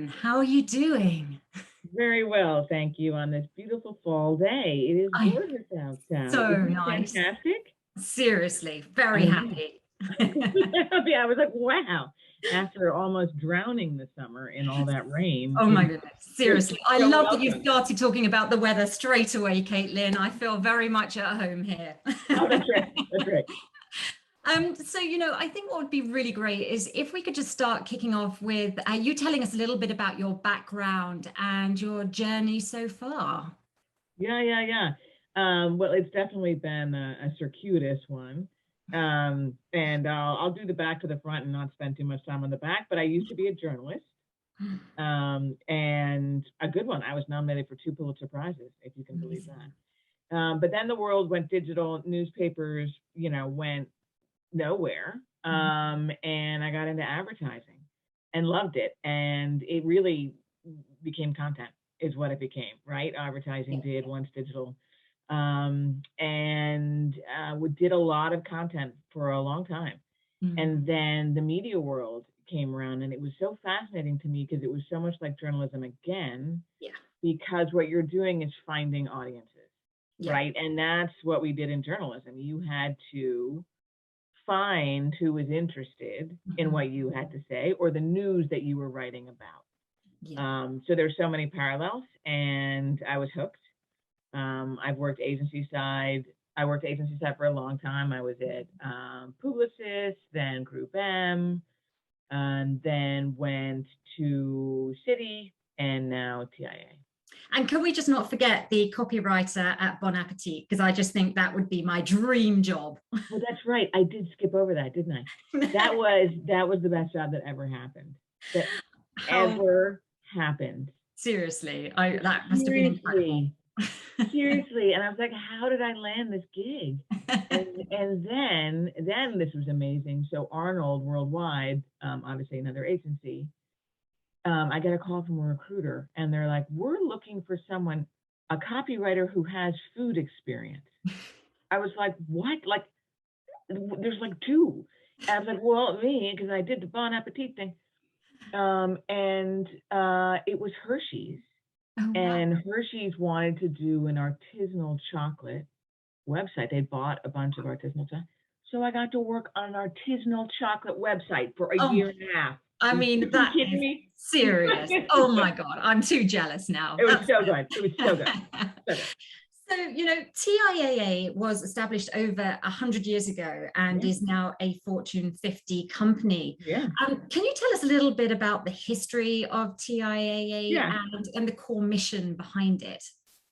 How are you doing? Very well, thank you, on this beautiful fall day. It is I'm gorgeous outside. so Isn't it nice. fantastic? Seriously, very I know. happy. I was like, wow. After almost drowning this summer in all that rain, Oh it my is goodness. just Seriously. I so love that you welcome. started talking about the weather straight away, Caitlin. I feel very much at home here. Oh, that's right. That's right. I think what would be really great is if we could just start kicking off with you telling us a little bit about your background and your journey so far. Yeah. Well, it's definitely been a circuitous one. And I'll do the back to the front and not spend too much time on the back, but I used to be a journalist. And a good one. I was nominated for 2 Pulitzer Prizes, if you can believe Amazing. that. But then the world went digital, newspapers, went nowhere. And I got into advertising and loved it. And it really became content, is what it became, right? Advertising Yeah. did once digital. And we did a lot of content for a long time. Mhm. And then the media world came around, and it was so fascinating to me because it was so much like journalism again, Yeah. because what you're doing is finding audiences, Yeah. right? And that's what we did in journalism. You had to find who was interested in Mhm. what you had to say or the news that you were writing about. Yeah. So there's so many parallels, and I was hooked. I've worked agency side. I worked agency side for a long time. I was at Publicis, then Group M, and then went to City, and now TIAA. And can we just not forget the copywriter at Bon Appetit? Because I just think that would be my dream job. Well, that's right. I did skip over that, didn't I? That was the best job that ever happened. That How ever happened. seriously, I that must have been incredible. Seriously, seriously. And I was like, how did I land this gig? And then this was amazing. So Arnold Worldwide, obviously another agency, I get a call from a recruiter, and they're like, we're looking for someone, a copywriter who has food experience. I was like, what? Like, there's like two. And I was like, well, me, because I did the Bon Appetit thing. And it was Hershey's. Oh wow. And Hershey's wanted to do an artisanal chocolate website. They bought a bunch of artisanal chocolate. So I got to work on an artisanal chocolate website for a Oh, year and a half. I Are you mean, freaking that kidding is me? serious. Oh my God, I'm too jealous now. It was That's so good. It was so good. So good. So, TIAA was established over 100 years ago and Yeah. is now a Fortune 50 company. Yeah. Can you tell us a little bit about the history of TIAA Yeah. and the core mission behind it?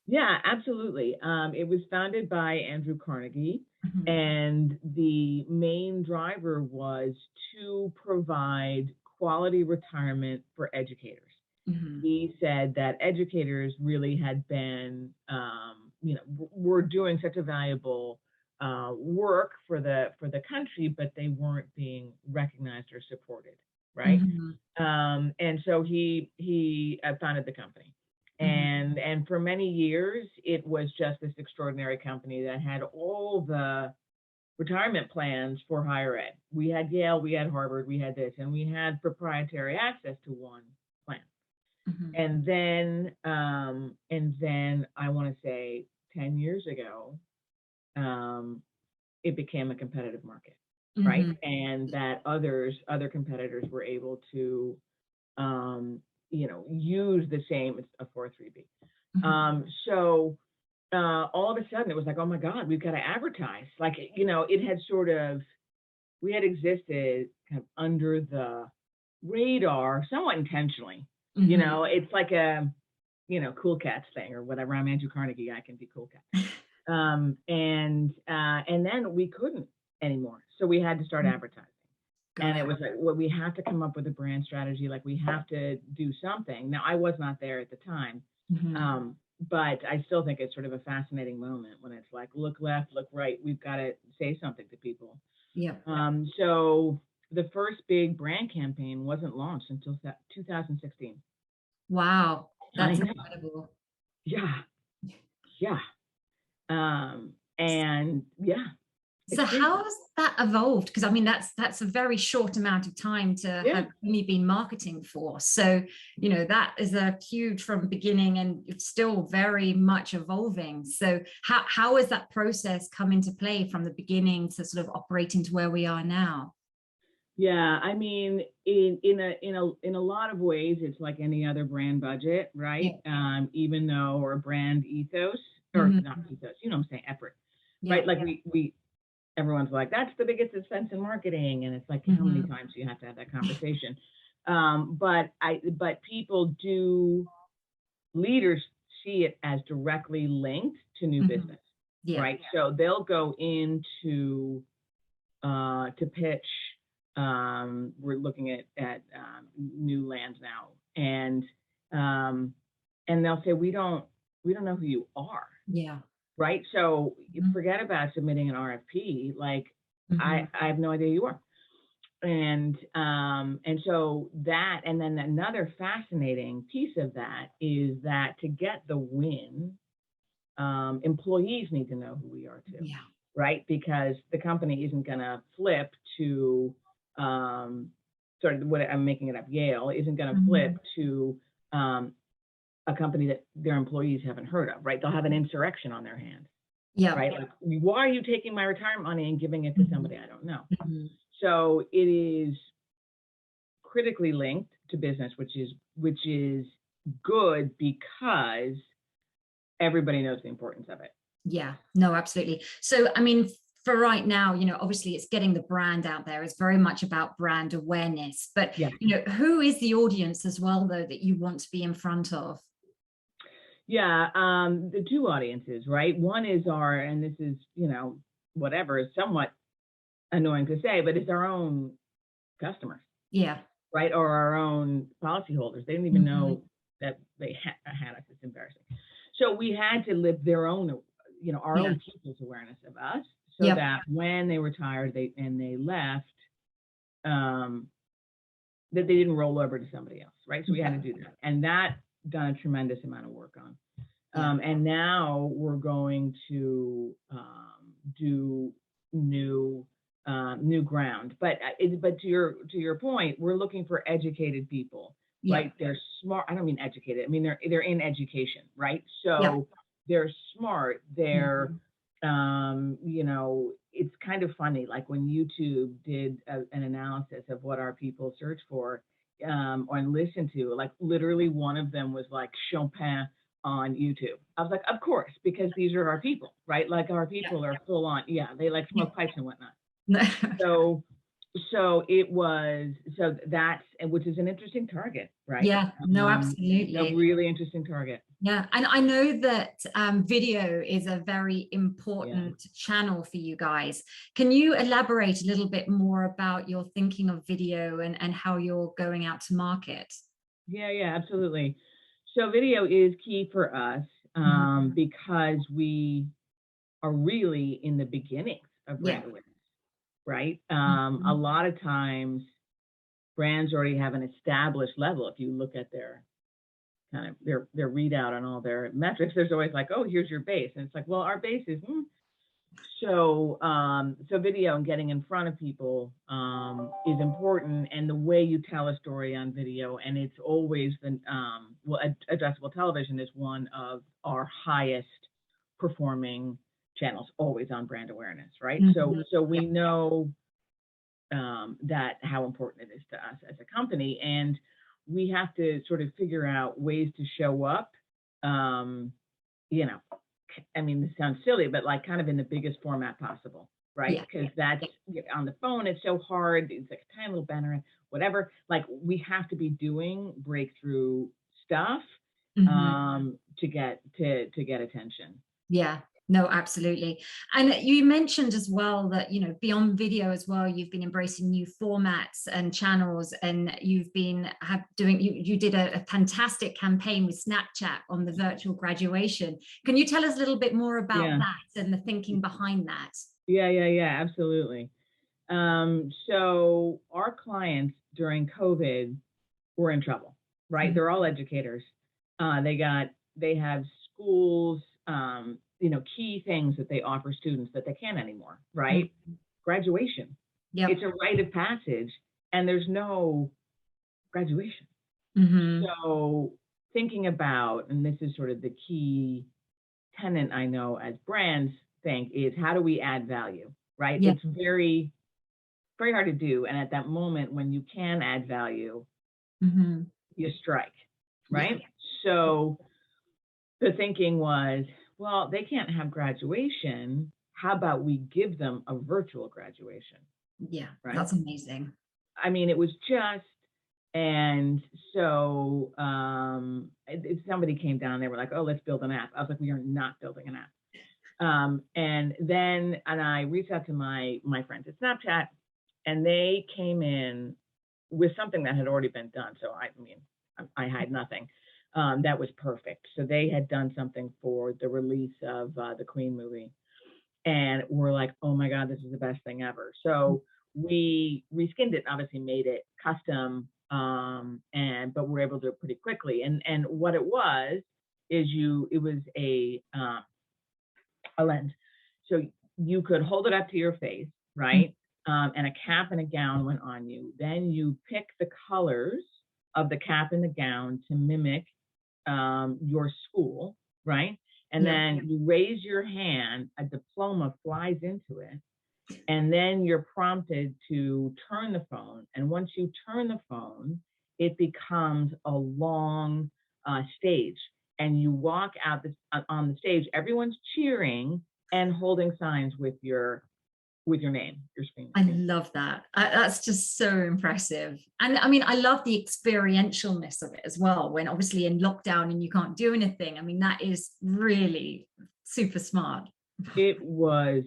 Yeah, absolutely. It was founded by Andrew Carnegie, Mhm. and the main driver was to provide quality retirement for educators. Mhm. He said that educators really had been, were doing such a valuable work for the country, but they weren't being recognized or supported, right? Mhm. And so he founded the company, Mhm. and for many years it was just this extraordinary company that had all the retirement plans for higher ed. We had Yale, we had Harvard, we had this, and we had proprietary access to one plan. Mhm. And then I want to say 10 years ago, um, it became a competitive market, right? Mhm. And that other competitors were able to, um, use the same. It's a 403B. Mhm. So all of a sudden it was like, oh my God, we've got to advertise. Like, it had sort of, we had existed kind of under the radar somewhat intentionally. Mhm. It's like a, cool cats thing or whatever. I'm Andrew Carnegie. I can be cool cat. And then we couldn't anymore. So we had to start advertising. Got And it it. was like, well, we have to come up with a brand strategy. Like we have to do something. Now I was not there at the time. Mhm. But I still think it's sort of a fascinating moment when it's like, look left, look right. We've got to say something to people. Yep. So the first big brand campaign wasn't launched until 2016. Wow. I That's know. incredible. Yeah. Yeah. And yeah. So how has that evolved? Because I mean, that's a very short amount of time to have only been marketing for. So, you know, that is a huge from beginning, and it's still very much evolving. So how has that process come into play from the beginning to sort of operating to where we are now? Yeah, I mean, in a lot of ways, it's like any other brand budget, right? Yeah. Even though, or a brand ethos, or not ethos, you know what I'm saying, effort, right? Yeah. Like we everyone's like, that's the biggest expense in marketing, and it's like, how many times do you have to have that conversation? But people do, leaders see it as directly linked to new business, Yeah. right? So they'll go into to pitch. We're looking at new lands now, and they'll say, we don't know who you are, Yeah. right? So forget about submitting an RFP. Like I have no idea who you are, and so that, and then another fascinating piece of that is that to get the win, employees need to know who we are too. Yeah. Right? Because the company isn't going to flip to, sort of what I'm making it up, Yale isn't going to flip to a company that their employees haven't heard of, right? They'll have an insurrection on their hands, right? Like, why are you taking my retirement money and giving it to somebody I don't know? So it is critically linked to business, which is good because everybody knows the importance of it. Yeah, no, absolutely. So, I mean, for right now, you know, obviously it's getting the brand out there. It's very much about brand awareness, but, you know, who is the audience as well, though, that you want to be in front of? Yeah, the two audiences, right? One is and this is, you know, whatever, is somewhat annoying to say, but it's our own customers. Yeah. Right? Or our own policyholders. They didn't even know that they had us. It's embarrassing. So we had to live their own, you know, our own people's awareness of us, so that when they retired, they left, that they didn't roll over to somebody else, right? So we had to do that, and that done a tremendous amount of work on. And now we're going to do new ground. But to your point, we're looking for educated people, right? They're smart. I don't mean educated. I mean they're in education, right? So they're smart. They're you know, it's kind of funny. Like when YouTube did an analysis of what our people search for or listen to, like literally one of them was like Chopin on YouTube. I was like, of course, because these are our people, right? Like our people are full on, they like smoke pipes and whatnot. So it was, that's, which is an interesting target, right? Yeah, no, absolutely. A really interesting target. Yeah, and I know that video is a very important channel for you guys. Can you elaborate a little bit more about your thinking of video and how you're going out to market? Yeah, absolutely. So video is key for us because we are really in the beginnings of brand awareness, right? A lot of times brands already have an established level. If you look at their kind of their readout on all their metrics, there's always like, oh, here's your base. And it's like, well, our base is, So video and getting in front of people is important, and the way you tell a story on video, and it's always addressable television is one of our highest performing channels, always on brand awareness, right? So we know that how important it is to us as a company, and we have to sort of figure out ways to show up, you know, I mean, this sounds silly, but like kind of in the biggest format possible, right? Because that's on the phone, it's so hard. It's like a tiny little banner, whatever. Like we have to be doing breakthrough stuff to get attention. Yeah, no, absolutely. And you mentioned as well that, you know, beyond video as well, you've been embracing new formats and channels, and you've been you did a fantastic campaign with Snapchat on the virtual graduation. Can you tell us a little bit more about that and the thinking behind that? Yeah, absolutely. So our clients during COVID were in trouble, right? They're all educators. They have schools key things that they offer students that they can't anymore, right? Graduation. Yep. It's a rite of passage, and there's no graduation. So thinking about, and this is sort of the key tenet I know as brands think, is how do we add value, right? Yep. It's very, very hard to do. And at that moment when you can add value, you strike, right? Yeah. So the thinking was, well, they can't have graduation. How about we give them a virtual graduation? Yeah, right? That's amazing. I mean, it was just, and so somebody came down, they were like, oh, let's build an app. I was like, we are not building an app. And I reached out to my friends at Snapchat, and they came in with something that had already been done. So I had nothing. That was perfect. So they had done something for the release of the Queen movie, and we're like, oh my God, this is the best thing ever. So we reskinned it, obviously made it custom, but we're able to do it pretty quickly. And what it was is it was a lens. So you could hold it up to your face, right? And a cap and a gown went on you. Then you pick the colors of the cap and the gown to mimic your school, right? And then you raise your hand, a diploma flies into it, and then you're prompted to turn the phone. And once you turn the phone, it becomes a long stage. And you walk out on the stage, everyone's cheering and holding signs with your name, your screen name. I love that. That's just so impressive. And I mean, I love the experientialness of it as well, when obviously in lockdown and you can't do anything. I mean, that is really super smart. It was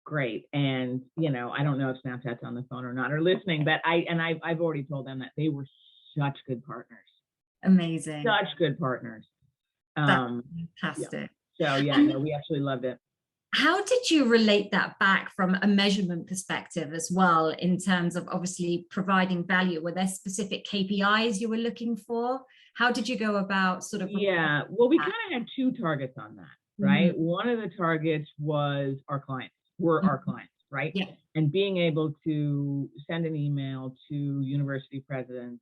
great. And, I don't know if Snapchat's on the phone or not, or listening, but I've already told them that they were such good partners. Amazing. Such good partners. That's fantastic. So no, we actually loved it. How did you relate that back from a measurement perspective as well, in terms of obviously providing value? Were there specific KPIs you were looking for? How did you go about sort of? Yeah, well, we kind of had two targets on that, right? One of the targets was our clients, our clients, right? Yeah. And being able to send an email to university presidents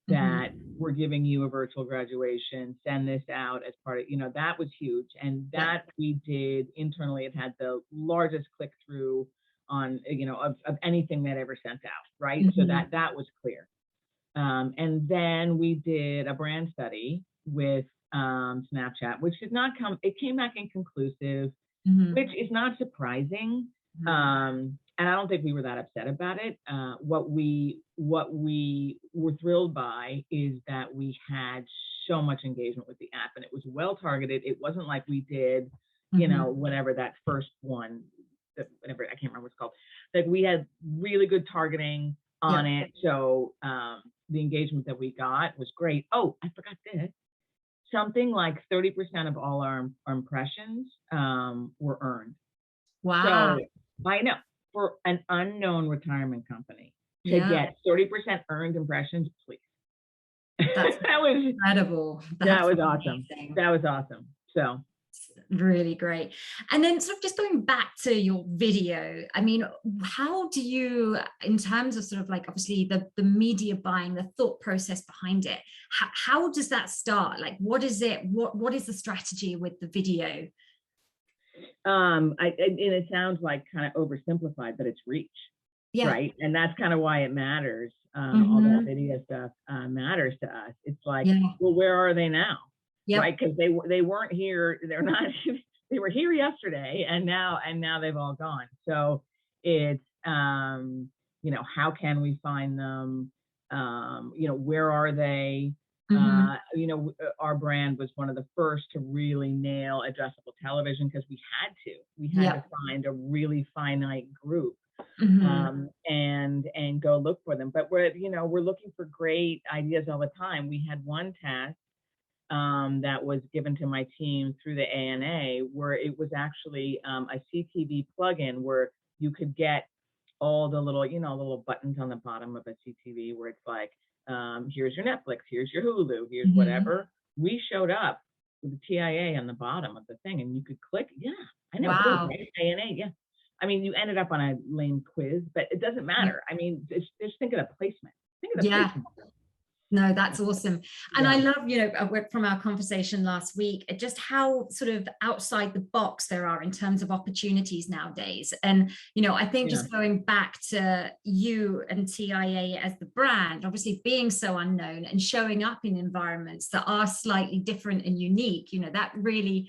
that we're giving you a virtual graduation, send this out as part of, that was huge. And that we did internally. It had the largest click through on, of anything that ever sent out, right? So that was clear. And then we did a brand study with Snapchat, which did not it came back inconclusive, which is not surprising. And I don't think we were that upset about it. What we were thrilled by is that we had so much engagement with the app, and it was well targeted. It wasn't like we did, whatever that first one, whatever, I can't remember what it's called. Like, we had really good targeting on it. So the engagement that we got was great. Oh, I forgot this. Something like 30% of all our impressions were earned. Wow. So I know, for an unknown retirement company to get 30% earned impressions, please. That's that was incredible. That was awesome. That was awesome. So really great. And then sort of just going back to your video, I mean, how do you, in terms of sort of like obviously the media buying, the thought process behind it, how does that start? Like, what is it? What is the strategy with the video? And it sounds like kind of oversimplified, but it's reach, right? And that's kind of why it matters. All that video stuff matters to us. It's like, well, where are they now? Right? Because they weren't here. They're not. They were here yesterday, and now they've all gone. So it's how can we find them? Where are they? Our brand was one of the first to really nail addressable television, because we had to find a really finite group and go look for them. But we're looking for great ideas all the time. We had one task that was given to my team through the ANA, where it was actually a CTV plugin where you could get all the little buttons on the bottom of a CTV, where it's like, here's your Netflix, here's your Hulu, here's whatever. We showed up with the TIAA on the bottom of the thing, and you could click. Yeah, I know. Wow. Right? ANA. Yeah. I mean, you ended up on a lame quiz, but it doesn't matter. I mean, just think of the placement. Think of the placement. No, that's awesome. And Yeah. I love, from our conversation last week, just how sort of outside the box there are in terms of opportunities nowadays. And, I think just going back to you and TIAA as the brand, obviously being so unknown and showing up in environments that are slightly different and unique, that really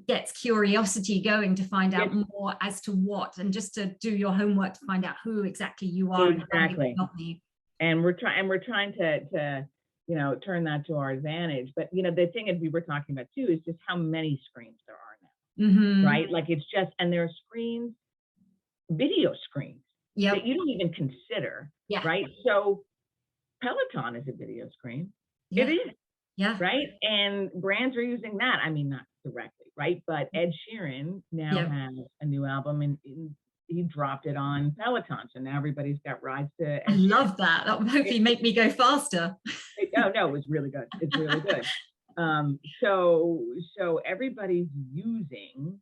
gets curiosity going to find out more as to what, and just to do your homework to find out who exactly you are. Exactly. And we're trying to turn that to our advantage. But the thing that we were talking about too is just how many screens there are now, right? Like it's just, and there are screens, video screens that you don't even consider, right? So Peloton is a video screen. It is, right? And brands are using that. I mean, not directly, right? But Ed Sheeran now has a new album, and he dropped it on Peloton, so now everybody's got rides to. I love that. That will hopefully make me go faster. No, it's really good. It's really good. So everybody's using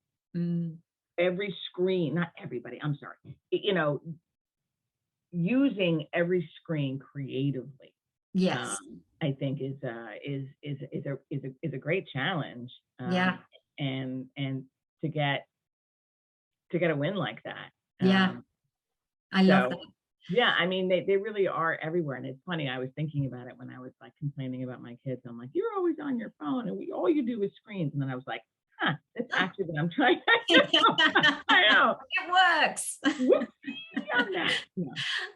every screen. Not everybody. I'm sorry. Using every screen creatively. Yes, I think is a great challenge. And to get a win like that. I love that. Yeah, I mean, they really are everywhere. And it's funny, I was thinking about it when I was like complaining about my kids. I'm like, you're always on your phone and all you do is screens. And then I was like, that's actually what I'm trying to do. I know. It works.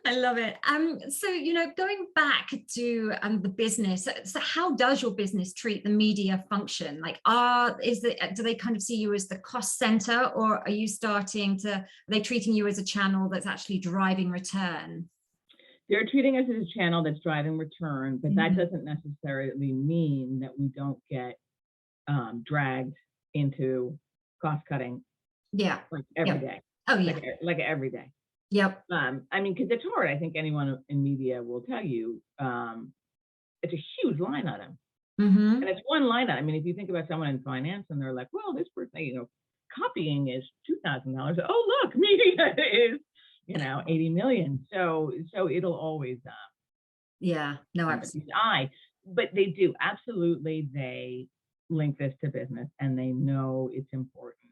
I love it. So, going back to the business, so how does your business treat the media function? Like, do they kind of see you as the cost center, or are they treating you as a channel that's actually driving return? They're treating us as a channel that's driving return, but that doesn't necessarily mean that we don't get dragged into cost cutting. Like every day. Oh yeah. Like every day. Yep. I mean, because it's hard. I think anyone in media will tell you it's a huge line item. And it's one line item. I mean, if you think about someone in finance and they're like, well, this person, copying is $2,000. Oh, look, media is, 80 million. So it'll always. Absolutely. But they do. Absolutely. They link this to business and they know it's important.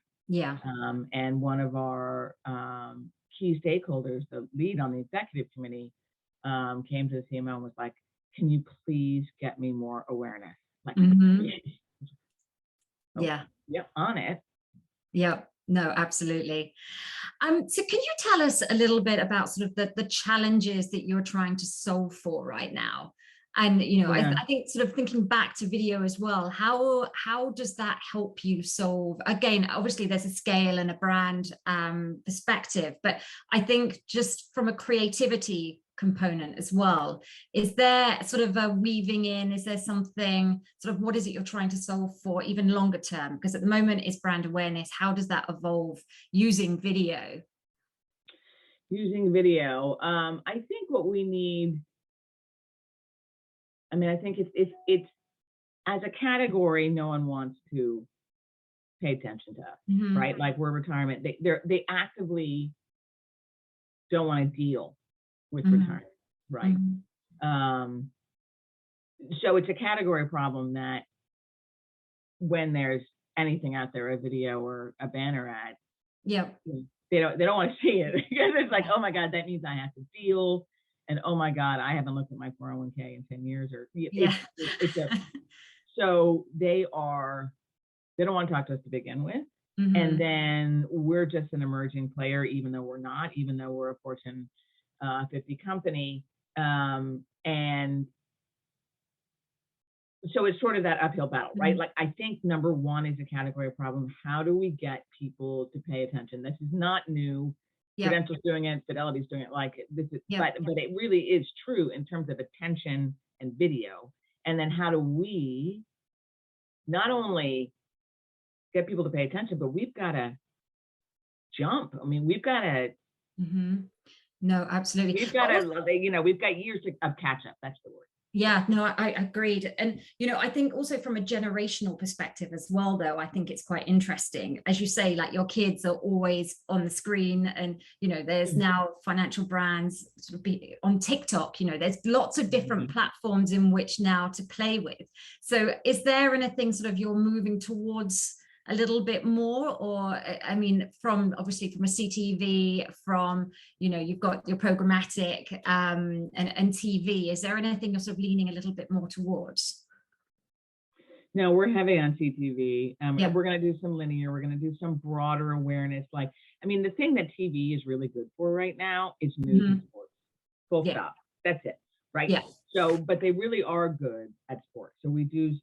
And one of our key stakeholders, the lead on the executive committee, came to the CMO and was like, can you please get me more awareness? Like, on it. Yep. No, absolutely. So can you tell us a little bit about sort of the challenges that you're trying to solve for right now? And, I think sort of thinking back to video as well, how does that help you solve? Again, obviously there's a scale and a brand perspective, but I think just from a creativity component as well, is there sort of a weaving in, is there something sort of, what is it you're trying to solve for even longer term? Because at the moment it's brand awareness. How does that evolve using video? I think what we need, I think it's as a category, no one wants to pay attention to us, right? Like we're retirement. They actively don't want to deal with retirement, right? So it's a category problem that when there's anything out there, a video or a banner ad, they don't want to see it because it's like, oh my God, that means I have to deal. And oh my God, I haven't looked at my 401k in 10 years so they don't want to talk to us to begin with. And then we're just an emerging player, even though we're a Fortune 50 company. And so it's sort of that uphill battle, right? Like I think number one is a category problem. How do we get people to pay attention? This is not new. Prudential's doing it, Fidelity's doing it, like this is, but it really is true in terms of attention and video. And then how do we not only get people to pay attention, but we've got to jump. We've got to. No, absolutely. We've got to, we've got years of catch up. That's the word. Yeah, no, I agreed. And, I think also from a generational perspective as well, though, I think it's quite interesting. As you say, like your kids are always on the screen and, there's now financial brands sort of on TikTok, there's lots of different platforms in which now to play with. So is there anything sort of you're moving towards a little bit more, or I mean, from obviously from a CTV, from you've got your programmatic and TV. Is there anything you're sort of leaning a little bit more towards? No, we're heavy on CTV. Yeah. We're going to do some linear. We're going to do some broader awareness. Like, I mean, the thing that TV is really good for right now is news and sports. Full stop. That's it. Right. Yeah. So, but they really are good at sports. So we do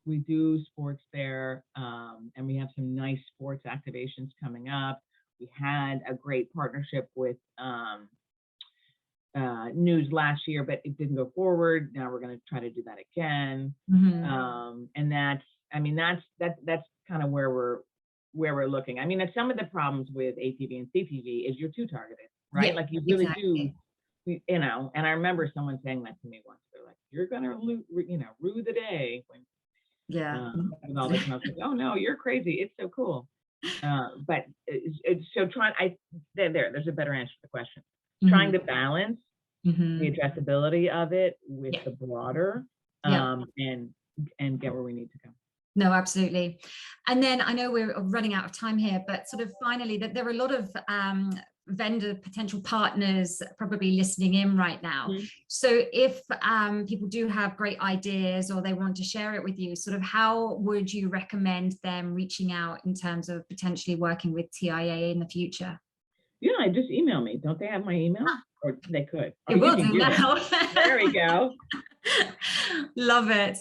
sports there, and we have some nice sports activations coming up. We had a great partnership with news last year, but it didn't go forward. Now we're going to try to do that again, and that's kind of where we're looking. I mean, some of the problems with ATV and CTV is you're too targeted, right? Like you really do. And I remember someone saying that to me once. They're like, "You're gonna rue the day when with all this." And I was like, "Oh no, you're crazy. It's so cool." But it's so there's a better answer to the question. Trying to balance the addressability of it with the broader, and get where we need to go. No, absolutely. And then I know we're running out of time here, but sort of finally, that there are a lot of vendor potential partners probably listening in right now. So if people do have great ideas or they want to share it with you, sort of how would you recommend them reaching out in terms of potentially working with TIAA in the future? Yeah, just email me. Don't they have my email? Or they could. It will do now. There we go. Love it.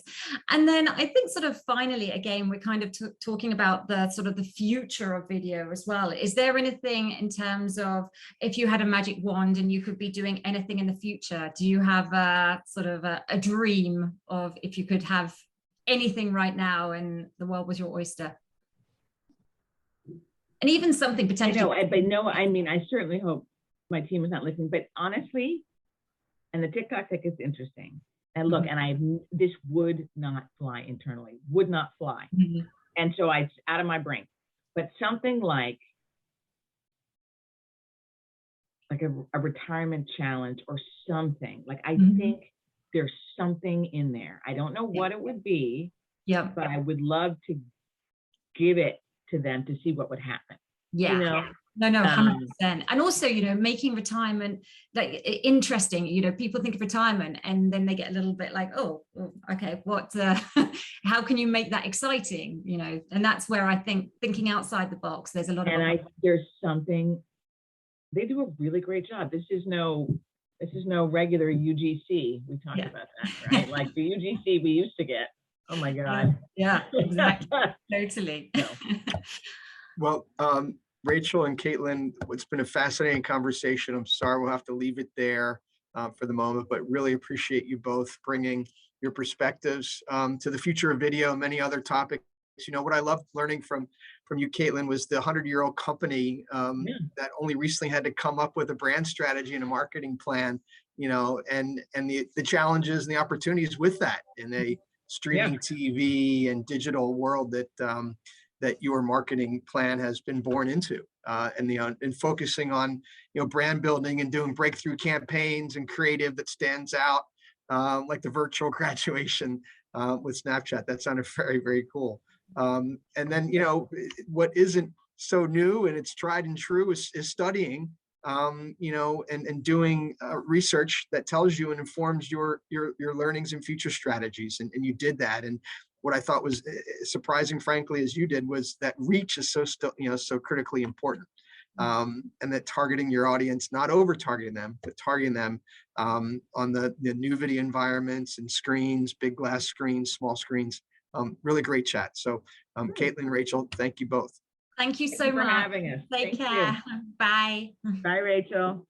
And then I think sort of finally, again, we're kind of talking about the sort of the future of video as well. Is there anything in terms of if you had a magic wand and you could be doing anything in the future, do you have a sort of a dream of if you could have anything right now and the world was your oyster? And even something potentially. I mean, I certainly hope my team is not listening, but honestly, and the TikTok thing is interesting. And look, and this would not fly internally, would not fly. And so it's out of my brain. But something like a retirement challenge or something. Like I think there's something in there. I don't know what it would be. Yeah. But I would love to give it to them to see what would happen. Yeah. No, 100%. And also, making retirement like interesting. People think of retirement and then they get a little bit like, oh, okay, what? How can you make that exciting? And that's where I think thinking outside the box. There's a lot of. And there's something. They do a really great job. This is no regular UGC. We talked about that, right? Like the UGC we used to get. Oh my God. Yeah, exactly. Totally. Well, Rachel and Caitlin, it's been a fascinating conversation. I'm sorry we'll have to leave it there for the moment, but really appreciate you both bringing your perspectives to the future of video and many other topics. What I loved learning from you, Caitlin, was the 100-year-old company that only recently had to come up with a brand strategy and a marketing plan, and the challenges and the opportunities with that in a streaming TV and digital world that your marketing plan has been born into, and focusing on brand building and doing breakthrough campaigns and creative that stands out, like the virtual graduation with Snapchat. That sounded very, very cool. And then what isn't so new and it's tried and true is studying, and doing research that tells you and informs your learnings and future strategies, and you did that. And what I thought was surprising, frankly, as you did, was that reach is so critically important, and that targeting your audience, not over targeting them, but targeting them on the new video environments and screens, big glass screens, small screens. Really great chat. So, Caitlin, Rachel, thank you both. Thank you so much for having us. Take care. Bye. Bye, Rachel.